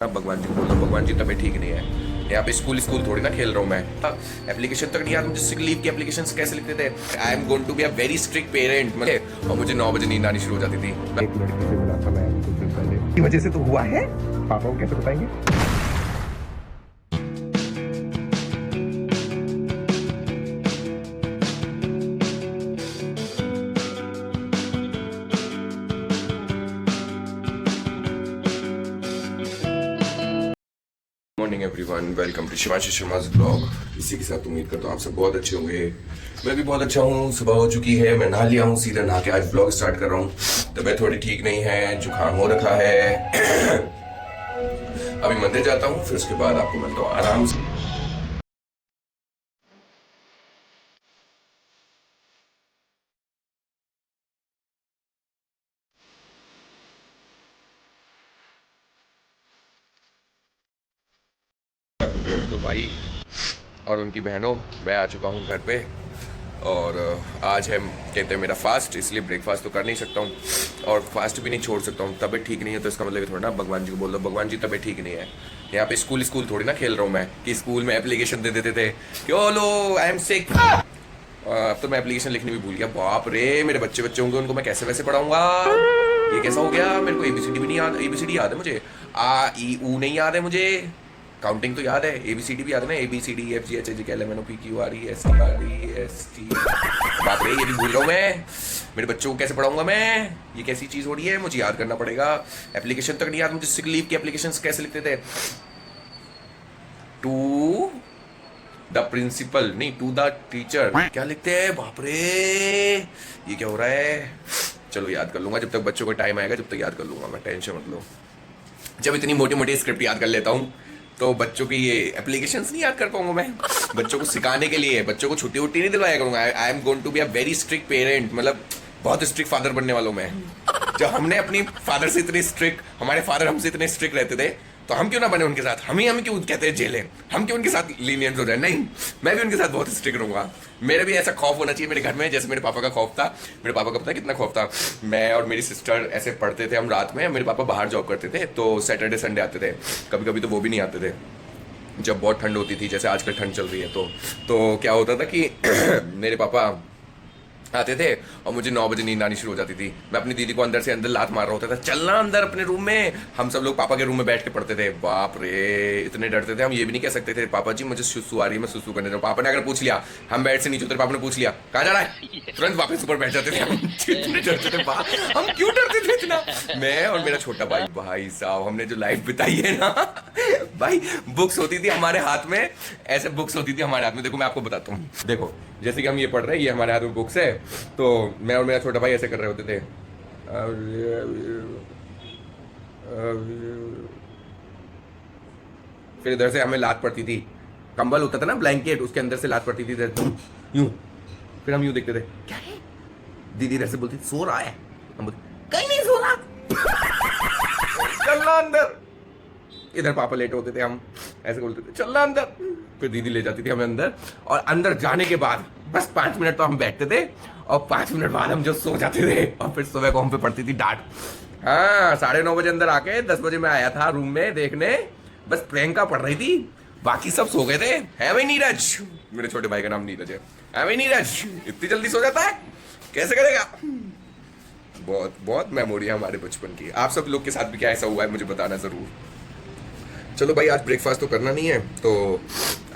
भगवान जी को बोल रहा हूँ, भगवान जी तबीयत ठीक नहीं है। यहाँ पे स्कूल थोड़ी ना खेल रहा हूँ मैं। एप्लीकेशन तक नहीं यार, मुझे सिक लीव की एप्लीकेशन कैसे लिखते थे। I am going to be a very strict parent, और मुझे 9 बजे नींद आनी शुरू हो जाती थी। एक लड़की से मिला था मैं अभी कुछ दिन पहले, की वजह से तो हुआ है। पापा को कैसे बताएंगे? Morning everyone, welcome to Shivanshi Sharma's blog. इसी के साथ उम्मीद करता हूँ आप सब बहुत अच्छे होंगे। मैं भी बहुत अच्छा हूँ। सुबह हो चुकी है, मैं नहा लिया हूँ, सीधा नहा के आज ब्लॉग स्टार्ट कर रहा हूँ। तबीयत थोड़ी ठीक नहीं है, जुकाम हो रखा है। अभी मंदिर जाता हूँ, फिर उसके बाद आपको मिलता हूँ आराम से। तो भाई और उनकी बहनों, मैं आ चुका हूँ घर पे। और आज है कहते हैं मेरा फास्ट, इसलिए ब्रेकफास्ट तो कर नहीं सकता हूँ और फास्ट भी नहीं छोड़ सकता हूँ। तबीयत ठीक नहीं है तो इसका मतलब थोड़ा ना भगवान जी को बोल दो, भगवान जी तबीयत ठीक नहीं है। यहाँ पे स्कूल थोड़ी ना खेल रहा हूँ मैं कि स्कूल में एप्लीकेशन दे देते थे कि ओ लो आई एम सिक। अब तो मैं एप्लीकेशन लिखनी भी भूल गया। बाप रे, मेरे बच्चे होंगे, उनको मैं कैसे वैसे पढ़ाऊंगा। ये कैसा हो गया? मेरे को एबीसीडी भी नहीं याद। एबीसीडी याद है मुझे, आ ई ऊ नहीं याद है मुझे। काउंटिंग तो याद है, एबीसीडी भी याद है ना, ABCD EF GH IJ KL MNO PQ RE ST। बाप रे, ये भी भूल रहा हूँ मैं। मेरे बच्चों को कैसे पढ़ाऊंगा मैं? ये कैसी चीज हो रही है, मुझे याद करना पड़ेगा। एप्लीकेशन तक नहीं याद मुझे, सिक लीव की एप्लीकेशन कैसे लिखते थे। टू द प्रिंसिपल नहीं, टू द टीचर क्या लिखते हैं? बाप रे, ये क्या हो रहा है? चलो याद कर लूंगा, जब तक बच्चों को टाइम आएगा जब तक याद कर लूंगा मैं, टेंशन मत लो। जब इतनी मोटी मोटी स्क्रिप्ट याद कर लेता हूँ तो बच्चों की ये एप्लीकेशंस नहीं याद कर पाऊंगा मैं। बच्चों को सिखाने के लिए, बच्चों को छुट्टी उट्टी नहीं दिलवाया करूंगा। I am going to be a very strict parent, मतलब बहुत स्ट्रिक्ट फादर बनने वालों में। जब हमने अपनी फादर से इतने स्ट्रिक्ट, हमारे फादर हमसे इतने स्ट्रिक्ट रहते थे, तो हम क्यों ना बने उनके साथ। हम क्यों कहते हैं जेलें, हम क्यों उनके साथ लीनियंस हो जाए। नहीं, मैं भी उनके साथ बहुत स्ट्रिक्ट रहूंगा। मेरा भी ऐसा खौफ होना चाहिए मेरे घर में, जैसे मेरे पापा का खौफ था। मेरे पापा का पता है कितना खौफ था? मैं और मेरी सिस्टर ऐसे पढ़ते थे हम रात में, मेरे पापा बाहर जॉब करते थे, तो सैटरडे संडे आते थे। कभी कभी तो वो भी नहीं आते थे, जब बहुत ठंड होती थी, जैसे आजकल ठंड चल रही है। तो क्या होता था कि मेरे पापा आते थे और मुझे 9 बजे नींद आनी शुरू हो जाती थी। मैं अपनी दीदी को अंदर से अंदर लात मार रहा होता था, चलना अंदर अपने रूम में। हम सब लोग पापा के रूम में बैठ के पढ़ते थे। बाप रे, इतने डरते थे हम। ये भी नहीं कह सकते थे पापा जी मुझे सुसु आ रही है, मैं सुसु करने जाऊँ। पापा ने अगर पूछ लिया, हम बेड से नीचे उतरे, पापा ने पूछ लिया कहाँ जा रहा है, तुरंत वापस ऊपर बैठ जाते थे हम। इतने डरते थे, हम क्यों डरते थे इतना? मैं और मेरा छोटा भाई, भाई साहब हमने जो लाइफ बिताई है ना भाई। बुक्स होती थी हमारे हाथ में, ऐसे बुक्स होती थी हमारे हाथ में। देखो मैं आपको बताता हूँ, देखो जैसे कि हम ये पढ़ रहे हैं, ये हमारे हाथ में बुक्स है, तो मैं और मेरा छोटा भाई ऐसे कर रहे होते थे। फिर इधर से हमें लात पड़ती थी, कंबल होता था ना ब्लैंकेट, उसके अंदर से लात पड़ती थी इधर यूं। फिर हम यूं देखते थे, क्या है? दीदी इधर से बोलती सो रहा है, हम बोलते कहीं नहीं सो रहा। चलना अंदर। इधर पापा लेटे होते थे, हम ऐसे बोलते थे चलना अंदर। फिर दीदी ले जाती थी हमें अंदर, और अंदर जाने के बाद बस 5 मिनट तो हम बैठते थे, और 5 मिनट बाद हम जो सो जाते थे, और फिर सुबह को हम पे पड़ती थी डांट। हाँ, 9:30 बजे अंदर आके 10 बजे मैं आया था रूम में देखने, बस प्रियंका पढ़ रही थी, बाकी सब सो गए थे। है भाई नीरज, मेरे छोटे भाई का नाम नीरज है भाई नीरज, इतनी जल्दी सो जाता है, कैसे करेगा? बहुत बहुत मेमोरी है हमारे बचपन की। आप सब लोग के साथ भी क्या ऐसा हुआ है मुझे बताना जरूर। चलो भाई, आज ब्रेकफास्ट तो करना नहीं है, तो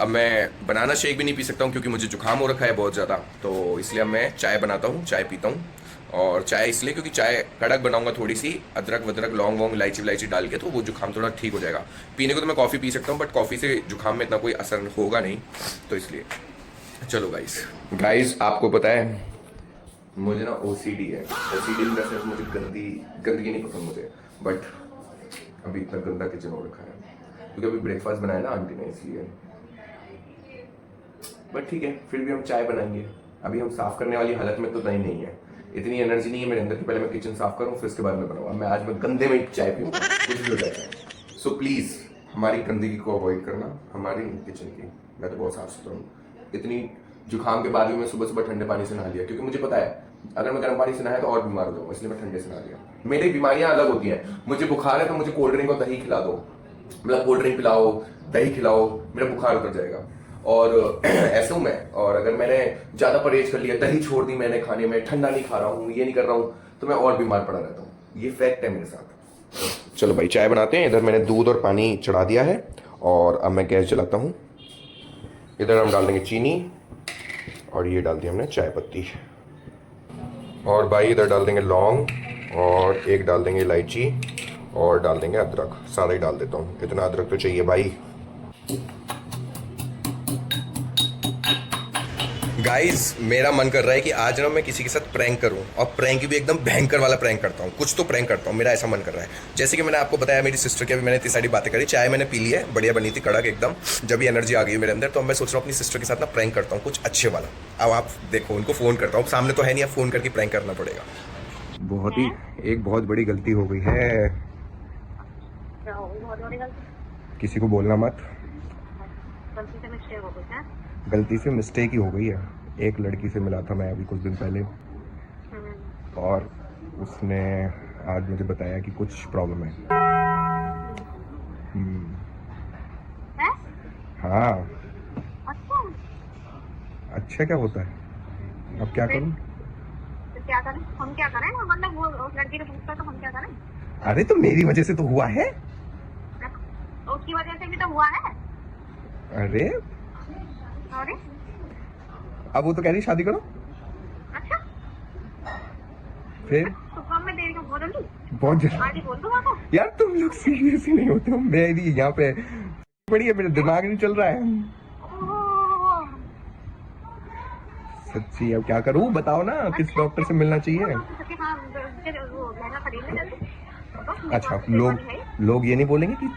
अब मैं बनाना शेक भी नहीं पी सकता हूँ क्योंकि मुझे जुकाम हो रखा है बहुत ज़्यादा। तो इसलिए अब मैं चाय बनाता हूँ, चाय पीता हूँ। और चाय इसलिए क्योंकि चाय कड़क बनाऊंगा, थोड़ी सी अदरक वदरक लौंग वोंग इलायची विलायची डाल के, तो वो जुकाम थोड़ा ठीक हो जाएगा। पीने को तो मैं कॉफ़ी पी सकता हूँ, बट कॉफ़ी से जुकाम में इतना कोई असर होगा नहीं, तो इसलिए। चलो गाइस आपको पता है मुझे ना OCD है। OCD इन द सेंस मुझे गंदगी नहीं पसंद मुझे, बट अभी इतना गंदा किचन हो रखा है क्योंकि अभी ब्रेकफास्ट बनाया ना आंटी ने, इसलिए। बट ठीक है, फिर भी हम चाय बनाएंगे। अभी हम साफ करने वाली हालत में तो नहीं है, इतनी एनर्जी नहीं है मेरे अंदर कि पहले मैं किचन साफ करूं फिर उसके बाद में बनाऊंगा। मैं गंदे में चाय पीऊंगा, कुछ भी हो जाए। सो प्लीज हमारी गंदगी को अवॉइड करना, हमारी किचन की। मैं तो बहुत साफ सुथरा हूँ। इतनी जुकाम के बाद भी मैं सुबह सुबह ठंडे पानी से नहा लिया, क्योंकि मुझे पता है अगर मैं गर्म पानी से नहाया तो और बीमार हो जाऊंगा, इसलिए मैं ठंडे से नहा लिया। मेरी बीमारियां अलग होती हैं, मुझे बुखार है तो मुझे कोल्ड ड्रिंक और दही खिला दो, मतलब कोल्ड ड्रिंक पिलाओ, दही खिलाओ, मेरा बुखार उतर जाएगा। और ऐसे हूं मैं। और अगर मैंने ज्यादा परहेज कर लिया, दही छोड़ दी मैंने खाने में, ठंडा नहीं खा रहा हूँ, ये नहीं कर रहा हूँ, तो मैं और बीमार पड़ा रहता हूँ। ये फैक्ट है मेरे साथ। चलो भाई चाय बनाते हैं। इधर मैंने दूध और पानी चढ़ा दिया है और अब मैं गैस जलाता हूँ। इधर हम डाल देंगे चीनी और ये डाल दी हमने चाय पत्ती। और भाई इधर डाल देंगे लौंग और एक डाल देंगे इलायची और डाल देंगे अदरक। सारा ही डाल देता हूँ, इतना अदरक तो चाहिए भाई। गाइस मेरा मन कर रहा है कि आज ना मैं किसी के साथ प्रैंक करूं, और प्रैंक भी एकदम भयंकर वाला प्रैंक करता हूं। कुछ तो प्रैंक करता हूं, मेरा ऐसा मन कर रहा है। जैसे कि मैंने आपको बताया मेरी सिस्टर की, अभी मैंने इतनी सारी बातें करी, चाय मैंने पी ली है, बढ़िया बनी थी कड़क एकदम, जब भी एनर्जी आ गई मेरे अंदर। तो अब मैं सोच रहा हूँ अपनी सिस्टर के साथ ना प्रैंक करता हूँ कुछ अच्छे वाला। अब आप देखो, उनको फोन करता हूँ, सामने तो है नहीं, अब फोन करके प्रैंक करना पड़ेगा। बहुत बड़ी गलती हो गई है। क्या हो गई? बहुत बड़ी गलती? किसी को बोलना मत। गलती से मिस्टेक हो गई है। गलती से मिस्टेक ही हो गई है। एक लड़की से मिला था मैं अभी कुछ दिन पहले, और उसने आज मुझे बताया कि कुछ प्रॉब्लम है। हैं? हाँ। अच्छा, अच्छा क्या होता है? अब क्या करूं? तो क्या करें? हम क्या करें? मतलब वो उस लड़की ने पूछता तो हम क्या करें? अरे तो मेरी वजह से तो हुआ है। उसकी वजह से भी तो हुआ है। अरे अरे अब वो तो कह रही शादी करो। अच्छा, फिर तो कम में देरी में बोल दी। बहुत जल्दी। आगे बोल दूंगा तो। यार तुम लोग सीरियस ही नहीं होते हो। मेरी यहाँ पे बड़ी है, मेरा दिमाग नहीं चल रहा है ओह, सच्ची। अब क्या करूं बताओ ना, किस डॉक्टर से मिलना चाहिए? हाँ, फिर वो लहंगा खरीद ले जल्दी। अच्छा, लोग ये नहीं बोलेंगे कि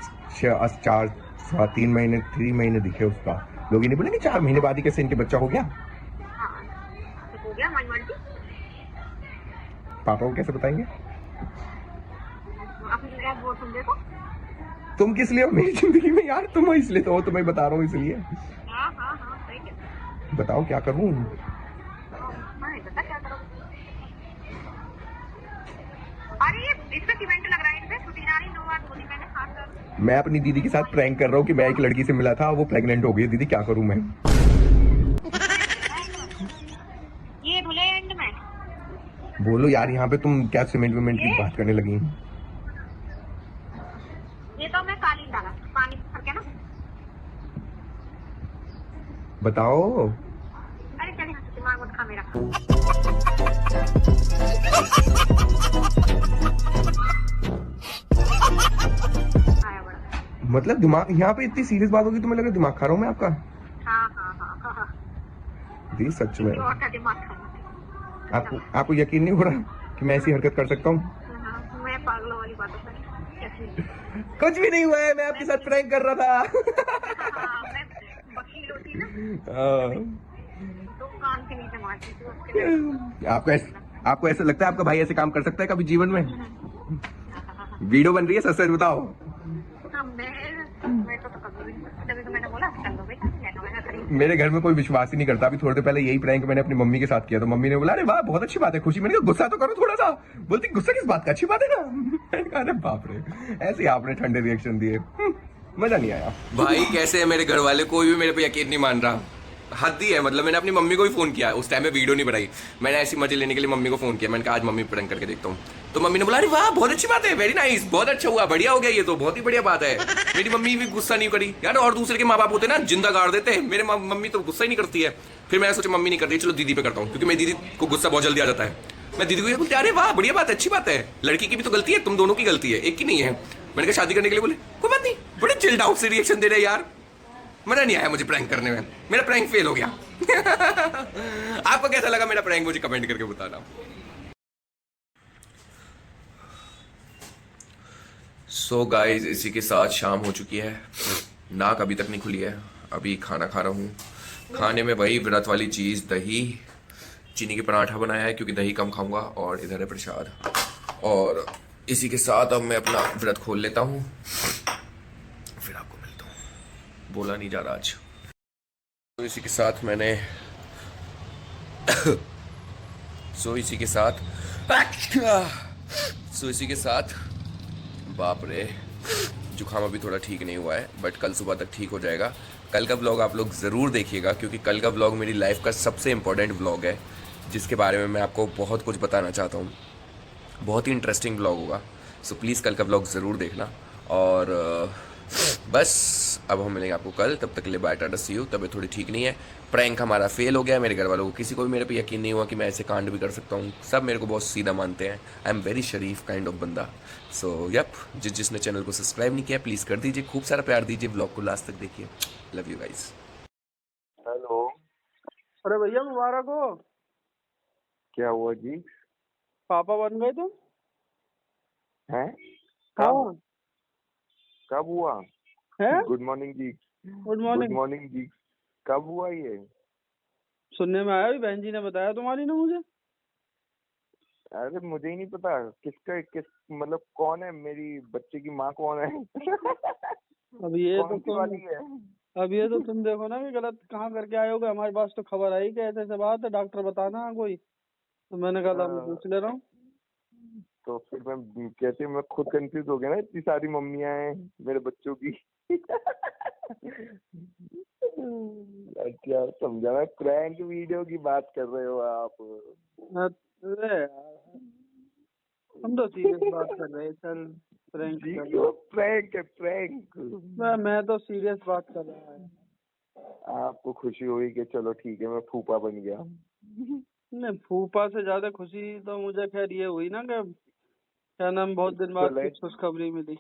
3 महीने 3 महीने दिखे उसका? लोग ये नहीं बोलेंगे 4 महीने बाद ही कैसे इनके बच्चा हो गया? हाँ, तो हो गया हमारी मर्जी। पापा को कैसे बताएंगे? अपनी जगह बोल तुम देखो। तुम किस लिए हो मेरी जिंदगी में यार? तुम हो इसलिए तो हो, तुम्हें बता रहा हूँ इसलिए। हाँ हाँ हाँ, सही है। बताओ क्या करूं? हाँ, बता क्या करो। अरे ये इसमें सीमेंट लग रहा है, इसमें छुट्टी ना रही, 2 बार धोनी मैंने हाथ कर। मैं अपनी दीदी के साथ प्रैंक कर रहा हूँ कि मैं एक लड़की से मिला था, वो प्रेग्नेंट हो गई। दीदी क्या करूं मैं? ये धुले एंड में। बोलो यार, यहाँ पे तुम क्या सीमेंट विमेंट की बात करने लगी? ये तो मैं कालीन डाला पानी भर के ना। बताओ। अरे चल यहाँ से दिमाग मत खा मेरा। आया बड़ा। मतलब दिमाग, यहाँ पे इतनी सीरियस बात होगी तुम्हें लग रहा है दिमाग खा रहा हूँ मैं आपका? हाँ हाँ हाँ हाँ हाँ। दी सच में और का दिमाग खाना। आपको यकीन नहीं हो रहा कि मैं ऐसी हरकत कर सकता हूँ? हाँ, मैं पागलों वाली बातों पर कुछ भी नहीं हुआ है, मैं आपके साथ प्रैंक कर रहा था। हाँ, मैं वकील होती ना तो कान के नीचे मारती थी उसके। आपको ऐसा लगता है आपका भाई ऐसे काम कर सकता है कभी जीवन में? वीडियो बन रही है, सच सच बताओ। हाँ, मैं तो कभी भी, तभी तो मैंने बोला कर लो बेटा, ले लो, मैं खरीद। मेरे घर में कोई विश्वास ही नहीं करता। अभी थोड़ी देर पहले यही प्रैंक मैंने अपनी मम्मी के साथ किया, तो मम्मी ने बोला अरे वाह बहुत अच्छी बात है खुशी। मैंने कहा गुस्सा तो करो थोड़ा सा। बोलती गुस्सा किस बात का, अच्छी बात है ना। मैंने कहा अरे बाप रे, ऐसे ही आपने ठंडे रिएक्शन दिए, मजा नहीं आया। भाई कैसे है मेरे घर वाले, कोई भी मेरे पे यकीन नहीं मान रहा। हद ही है। मतलब मैंने अपनी मम्मी को भी फोन किया, उस टाइम में वीडियो नहीं बनाई, मैंने ऐसी मजे लेने के लिए मम्मी को फोन किया। मैंने कहा आज मम्मी प्रैंक करके देखता हूँ। तो मम्मी ने बोला अरे वाह बहुत अच्छी बात है, वेरी नाइस, बहुत अच्छा हुआ, बढ़िया हो गया, ये तो बहुत ही बढ़िया बात है। मेरी मम्मी भी गुस्सा नहीं करी यार। और दूसरे के माँ बाप होते ना जिंदा गाड़ देते हैं, मेरे मम्मी तो गुस्सा ही नहीं करती है। फिर मैंने सोचा मम्मी नहीं करती, चलो दीदी पे करता हूँ, क्योंकि मेरी दीदी को गुस्सा बहुत जल्दी आ जाता है। मैं दीदी को ये बोलती अरे वाह बढ़िया बात है, अच्छी बात है, लड़की की भी तो गलती है, तुम दोनों की गलती है, एक की नहीं है। मैंने कहा शादी करने के लिए, बोले कोई बात नहीं, बड़े चिल्ड आउट से रिएक्शन दे रहे यार। मजा नहीं आया मुझे प्रैंक करने में, मेरा प्रैंक फेल हो गया। आपको कैसा लगा मेरा प्रैंक, मुझे कमेंट करके बताना। सो गाइस इसी के साथ शाम हो चुकी है, नाक अभी तक नहीं खुली है। अभी खाना खा रहा हूँ, खाने में वही व्रत वाली चीज़, दही चीनी के पराठा बनाया है क्योंकि दही कम खाऊंगा, और इधर है प्रसाद। और इसी के साथ अब मैं अपना व्रत खोल लेता हूँ, फिर आपको मिलता हूँ। बोला नहीं जा रहा आज। तो इसी के साथ मैंने इसी के साथ बाप रे जुकाम अभी थोड़ा ठीक नहीं हुआ है, बट कल सुबह तक ठीक हो जाएगा। कल का ब्लॉग आप लोग ज़रूर देखिएगा, क्योंकि कल का ब्लॉग मेरी लाइफ का सबसे इम्पोर्टेंट ब्लॉग है, जिसके बारे में मैं आपको बहुत कुछ बताना चाहता हूँ। बहुत ही इंटरेस्टिंग ब्लॉग होगा, सो प्लीज़ कल का ब्लॉग ज़रूर देखना। और बस अब हम मिलेंगे आपको कल, तब तक के लिए बाय टाटा सी यू। तबीयत थोड़ी ठीक नहीं है, प्रैंक हमारा फेल हो गया। मेरे घर वालों को किसी को भी मेरे पे यकीन नहीं हुआ कि मैं ऐसे कांड भी कर सकता हूँ। सब मेरे को बहुत सीधा मानते हैं। I am very Sharif kind of बंदा। सो यप, जिसने चैनल को सब्सक्राइब नहीं किया प्लीज़ कर दीजिए, खूब सारा प्यार दीजिए, ब्लॉग को लास्ट तक देखिए। Love you guys. हेलो, अरे भैया मुबारक हो, क्या हुआ जी? पापा बन गए तुम। हैं? हाँ कब? कब हुआ? है। Good morning ji. Good good morning. Morning ji. कब हुआ ये? सुनने में आया, बहन जी ने बताया तुम्हारी ने मुझे। अरे मुझे ही नहीं पता किस मतलब कौन है मेरी बच्चे की माँ, कौन है? अब ये तो कौन सी तुम वाली है? अब ये तो तुम देखो ना कि गलत कहाँ करके आए होगे। हमारे पास तो खबर आई कि ऐसे ऐसे बात है, डॉक्टर बताना कोई, तो मैंने कहा था मैं पूछ ले रहा हूँ। तो फिर मैं कैसे, मैं खुद कंफ्यूज हो गया ना, इतनी सारी मम्मियां हैं मेरे बच्चों की। अच्छा समझा, मैं प्रैंक वीडियो की बात कर रहे हो आप? अरे यार, हम तो सीरियस बात कर रहे हैं। चल प्रैंक जी कर रहे क्यों प्रैंक है, प्रैंक? हैं। मैं तो सीरियस बात कर रहा है। आपको खुशी हुई कि चलो ठीक है मैं फूफा बन गया? नहीं, फूफा से ज्यादा खुशी तो मुझे खैर ये हुई ना कि क्या नाम, बहुत दिन तो बाद कुछ खुशखबरी मिली।